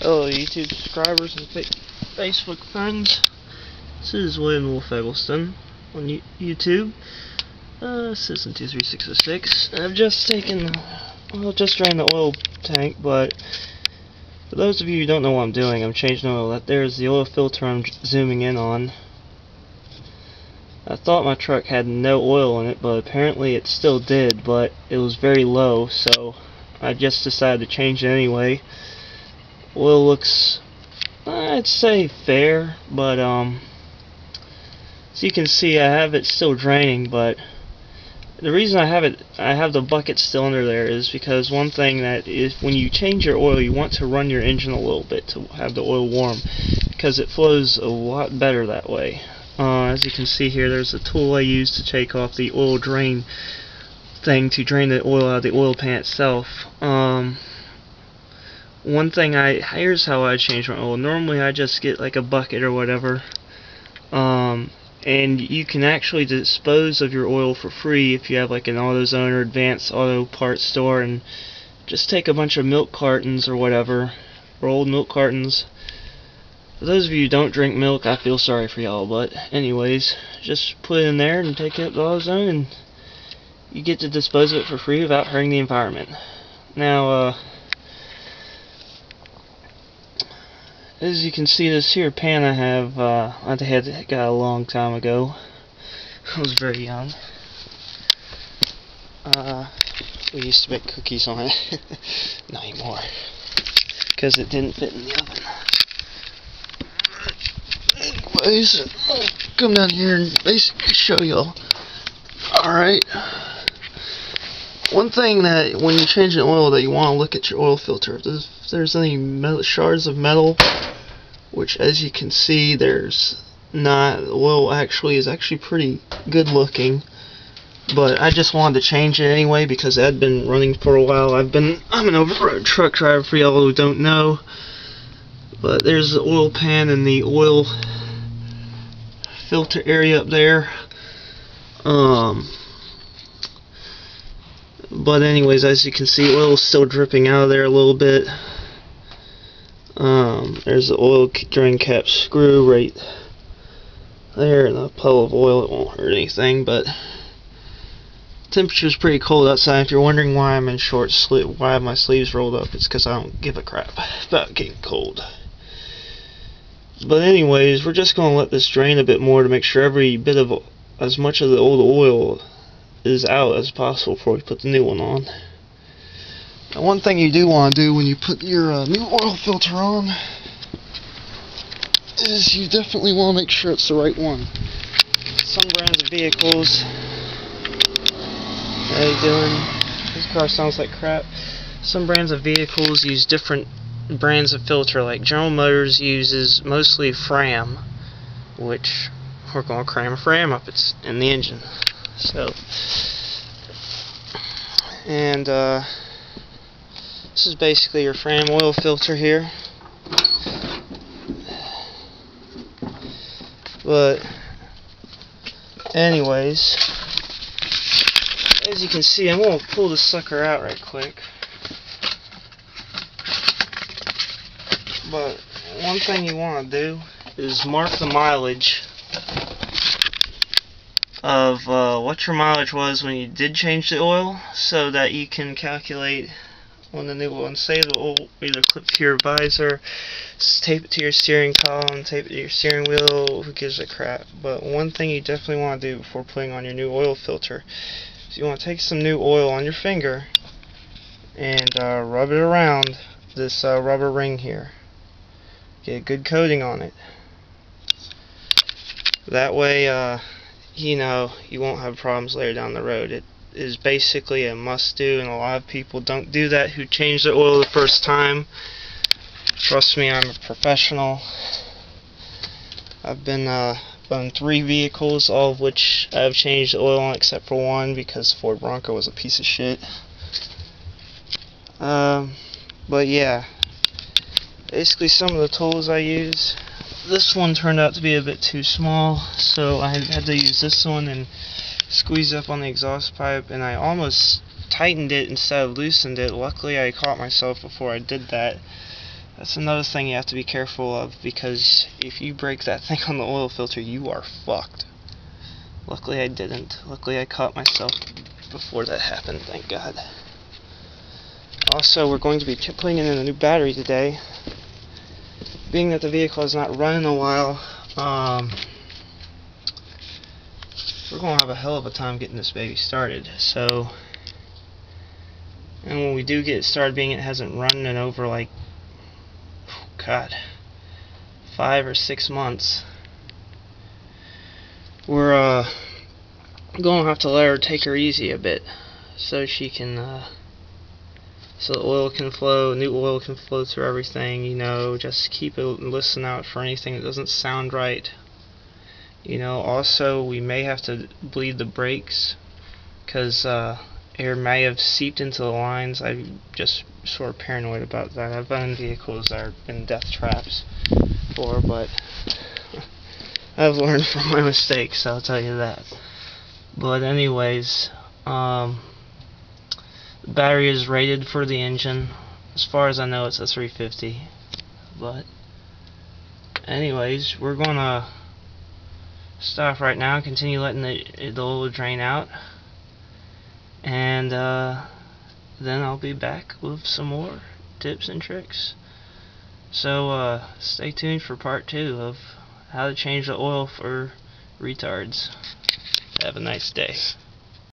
Hello YouTube subscribers and Facebook friends. This is William Wolf Eggleston on YouTube. Citizen 23606. I've just drained the oil tank, but for those of you who don't know what I'm doing, I'm changing oil. That there's the oil filter I'm zooming in on. I thought my truck had no oil in it, but apparently it still did, but it was very low, so I just decided to change it anyway. Oil looks, I'd say, fair, but as you can see, I have it still draining. But the reason I have the bucket still under there is because one thing that is, when you change your oil, you want to run your engine a little bit to have the oil warm, because it flows a lot better that way. As you can see here, there's a tool I use to take off the oil drain thing to drain the oil out of the oil pan itself. One thing, here's how I change my oil. Normally I just get like a bucket or whatever, and you can actually dispose of your oil for free if you have like an AutoZone or Advanced Auto Parts store, and just take a bunch of milk cartons or whatever, or old milk cartons. For those of you who don't drink milk, I feel sorry for y'all, but anyways, just put it in there and take it up to AutoZone, and you get to dispose of it for free without hurting the environment. Now, as you can see, this here pan I have, I got a long time ago. I was very young. We used to bake cookies on it. Not anymore, because it didn't fit in the oven. Anyways, I'll come down here and basically show y'all. Alright. One thing that when you're changing oil that you want to look at your oil filter. If there's any shards of metal, which as you can see there's not, the oil is actually pretty good looking, but I just wanted to change it anyway because it had been running for a while. I'm an over-road truck driver, for y'all who don't know, but there's the oil pan and the oil filter area up there. But anyways, as you can see, oil is still dripping out of there a little bit. There's the oil drain cap screw right there, and a puddle of oil. It won't hurt anything, but temperature's pretty cold outside. If you're wondering why I'm in short sleeve, why I have my sleeves rolled up, it's because I don't give a crap about getting cold. But anyways, we're just going to let this drain a bit more to make sure every bit of, as much of the old oil is out as possible before we put the new one on. Now, one thing you do want to do when you put your new oil filter on is you definitely want to make sure it's the right one. Some brands of vehicles, how you doing? This car sounds like crap. Some brands of vehicles use different brands of filter. Like General Motors uses mostly Fram, which we're going to cram a Fram up in the engine. So, and this is basically your Fram oil filter here. But anyways, as you can see, I'm going to pull this sucker out right quick. But one thing you want to do is mark the mileage of what your mileage was when you did change the oil, so that you can calculate when the new one, say the oil either clip to your visor, tape it to your steering column, tape it to your steering wheel, who gives a crap. But one thing you definitely want to do before putting on your new oil filter is you want to take some new oil on your finger and rub it around this rubber ring here. Get a good coating on it. That way, you know, you won't have problems later down the road. It is basically a must-do, and a lot of people don't do that who change their oil the first time. Trust me, I'm a professional. I've been on 3 vehicles, all of which I've changed the oil on except for one because Ford Bronco was a piece of shit. But yeah, basically some of the tools I use. This one turned out to be a bit too small, so I had to use this one and squeeze up on the exhaust pipe, and I almost tightened it instead of loosened it. Luckily I caught myself before I did that. That's another thing you have to be careful of, because if you break that thing on the oil filter, you are fucked. Luckily I didn't. Luckily I caught myself before that happened, thank God. Also, we're going to be putting in a new battery today. Being that the vehicle has not run in a while, we're going to have a hell of a time getting this baby started. So, and when we do get it started, being it hasn't run in over like, God, 5 or 6 months, we're going to have to let her take her easy a bit, so she can, so the oil can flow, new oil can flow through everything, you know. Just keep it, listen out for anything that doesn't sound right. You know, also we may have to bleed the brakes, because air may have seeped into the lines. I'm just sort of paranoid about that. I've been in vehicles that have been death traps before, but I've learned from my mistakes, I'll tell you that. But anyways, the battery is rated for the engine. As far as I know, it's a 350. But anyways, we're gonna stop right now, continue letting the oil drain out, and then I'll be back with some more tips and tricks. So stay tuned for part 2 of how to change the oil for retards. Have a nice day.